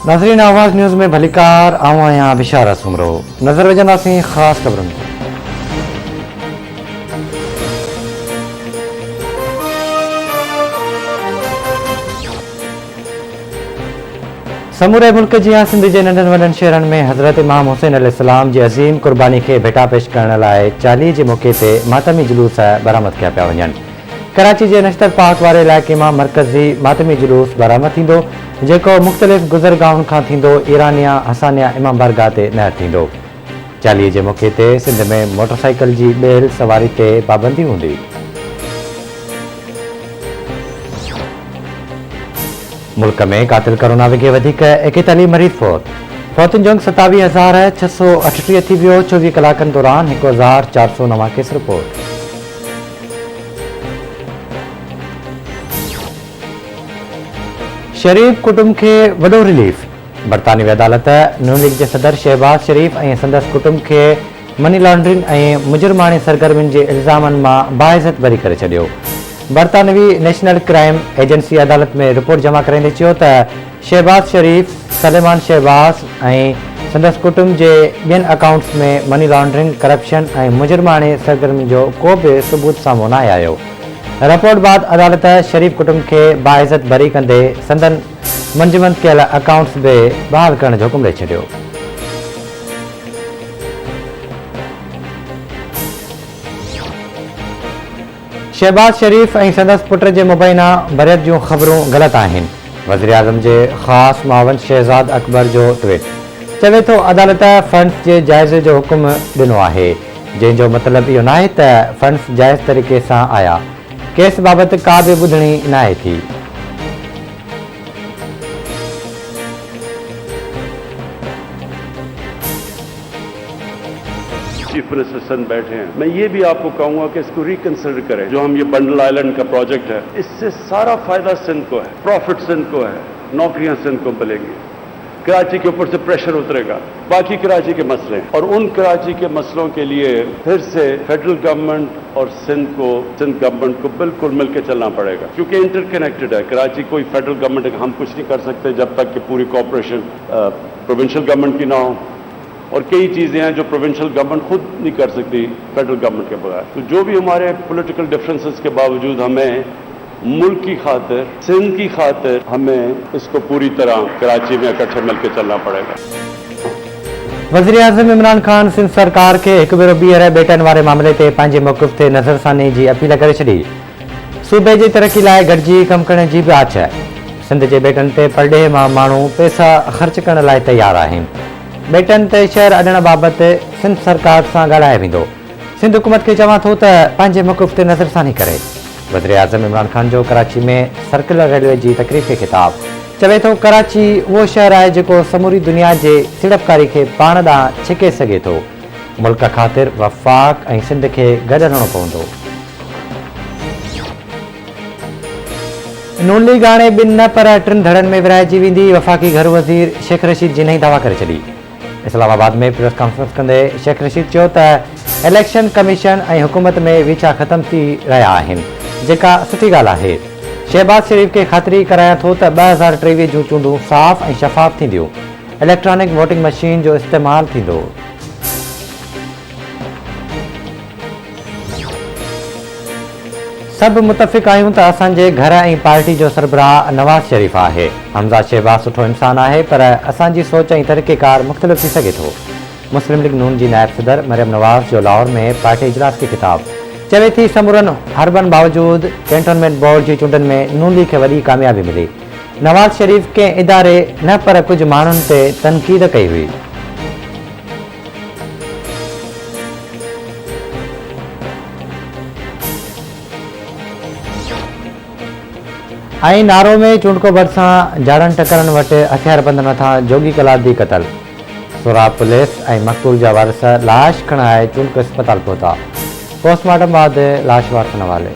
नाज़रीन आवाज़ न्यूज़ में भलीकार आऊं आहियां बिशारा सुमरो नज़र विझंदासीं ख़ासि ख़बरुनि ते। समूरे मुल्क जी सिंध के नंढनि वॾनि शहरनि में हज़रत इमाम हुसैन अलैहिस्सलाम जी अज़ीम क़ुर्बानी के भेटा पेश करण लाइ चालीहे जे मौक़े ते मातमी जुलूस बरामद किया पिया वञनि। कराची के नश्तर पार्क वारे इलाइक़े में मरकज़ी मातमी जुलूस बरामद थींदो जेको मुख़्तलिफ़ गुज़रगाहुनि खां थींदो ईरानिया हसानिया इमाम बारगाह ते नहर थींदो। चालीहे जे मौक़े ते सिंध में मोटरसाइकिल जी ॿेल सवारी ते पाबंदी हूंदी। मुल्क में कातिल कोरोना विघे वधीक 41 मरीज़ फौतुनि जो 27,638 थी वियो। 24 कलाकनि दौरान 1,409 केस रिपोर्ट। शरीफ कुटुंब के वडो रिलीफ। बरतानवी अदालत नून लीग के सदर शहबाज शरीफ और संदस कुटुंब के मनी लॉन्ड्रिंग और मुजरमानी सरगर्मियों के इल्जामन में बाइज़त बरी कर छो। बरतानवी नेशनल क्राइम एजेंसी अदालत में रिपोर्ट जमा कराइंदे चयो त शहबाज शरीफ सलेमान शहबाज और संदस कुटुंब के बियन अकाउंट्स में मनी लॉन्ड्रिंग करप्शन और मुजरमानी सरगर्मी जो को भी सबूत सामू न आयो। रिपोर्ट बाद अदालत शरीफ कुटुंब के बाइज़त बरी कंदे संदन मंजमंद कयल अकाउंट्स भी बहाल करने जो हुकुम ॾेई छॾियो। शहबाज शरीफ और संदस पुट के मुबैना बरियत जूं ख़बरूं गलत आहिनि। वज़ीर आज़म के ख़ास मुआवन शहजाद अकबर जो ट्वीट चवे तो अदालत फंड्स के जायज़े जो हुकुम ॾिनो है जंहिंजो मतलब इहो नाहे त फंड्स जायज़ तरीक़े से आया। केस बाबत का भी ॿुधणी नाहे थी। चीफ मिनिस्टर बैठे हैं, मैं ये भी आपको कहूंगा कि इसको रिकंसिडर करें। जो हम ये बंडल आइलैंड का प्रोजेक्ट है, इससे सारा फायदा सिंध को है, प्रॉफिट सिंध को है, नौकरियां सिंध को मिलेंगी, कराची के ऊपर से प्रेशर उतरेगा, बाकी कराची के मसले हैं। और उन कराची के मसलों के लिए फिर से फेडरल गवर्नमेंट और सिंध गवर्नमेंट को बिल्कुल मिलकर चलना पड़ेगा, क्योंकि इंटरकनेक्टेड है। कराची कोई फेडरल गवर्नमेंट हम कुछ नहीं कर सकते जब तक कि पूरी कॉपरेशन प्रोविंशियल गवर्नमेंट की ना हो, और कई चीज़ें हैं जो प्रोविंशियल गवर्नमेंट खुद नहीं कर सकती फेडरल गवर्नमेंट के बगैर। तो जो भी हमारे पॉलिटिकल डिफरेंसेस के बावजूद हमें मुल्क की खातिर, सिंध की खातिर, हमें इसको पूरी तरह कराची में इकट्ठे मिलकर चलना पड़ेगा। वज़ीर आज़म इमरान खान सिंध सरकार के एक भेरो ॿीहर बेटन वारे मामले ते पंहिंजे मौक़िफ़ ते नज़रसानी जी अपील करे छॾी। सूबे जी तरक्की लाइ गॾिजी कम करण जी बि आछ आहे। सिंध जे बेटन ते परॾेह मां माण्हू पैसा ख़र्च करण लाइ तैयार आहिनि। बेटन ते शहर अॾण बाबति सिंध सरकार सां ॻाल्हाए वेंदो। सिंध हुकूमत खे चवां थो त पंहिंजे मौक़िफ़ ते नज़रसानी करे। वज़ीर आज़म इमरान खान जो कराची में सर्कुलर रेलवे की तकरीब के खिताब चवे तो कराची वो शहर है जो समूरी दुनिया के सीड़पकारी के पाण ॾांहुं छिके सके तो। मुल्क खातिर वफ़ाक और सिंध के गॾु हलणो पवंदो। नून लीग हाणे ॿिनि न पर 3 धड़नि में विरहाइजी वेंदी। वफ़ाकी घर वज़ीर शेख रशीद जी नई दावा करे छॾी। इस्लामाबाद में प्रेस कॉन्फ्रेंस कंदे शेख रशीद चयो त इलेक्शन कमीशन और हुकूमत में विचा ख़त्म थी रहा आहिनि, जेका सुठी ॻाल्हि आहे। शहबाज शरीफ के ख़ातिरी करायां थो त 2023 जूं चूंडूं साफ़ और शफ़ाफ़ थींदियूं। इलेक्ट्रॉनिक वोटिंग मशीन जो इस्तेमाल थींदो। सब मुतफ़िक़ आहियूं त असांजे घर और पार्टी जो सरबराह नवाज़ शरीफ है। हमज़ा शहबाज सुठो इंसान है, पर असांजी सोच और तरीक़ेकार मुख़्तलिफ़ थी सके थो। मुस्लिम लीग नून की नायब सदर मरियम नवाज़ जो लाहौर में पार्टी इजलास के खिताब चवे थी समूरन हरबन बावजूद कैंटोनमेंट बोर्ड की चूंडन में नून लीग के वही कामयाबी मिली। नवाज़ शरीफ के इदारे न पर कुछ मानुन ते तनकीद कई हुई। नारो में चूंडको भरिसां जाड़न टकरन वट हथियारबंद नथा जोगी कलादी कतल। सोराब पुलिस और मक़तूल जा वारिस लाश खणाए चूंडको अस्पताल पहुता। पोस्टमार्टम बाद लाश वारसन हवाले।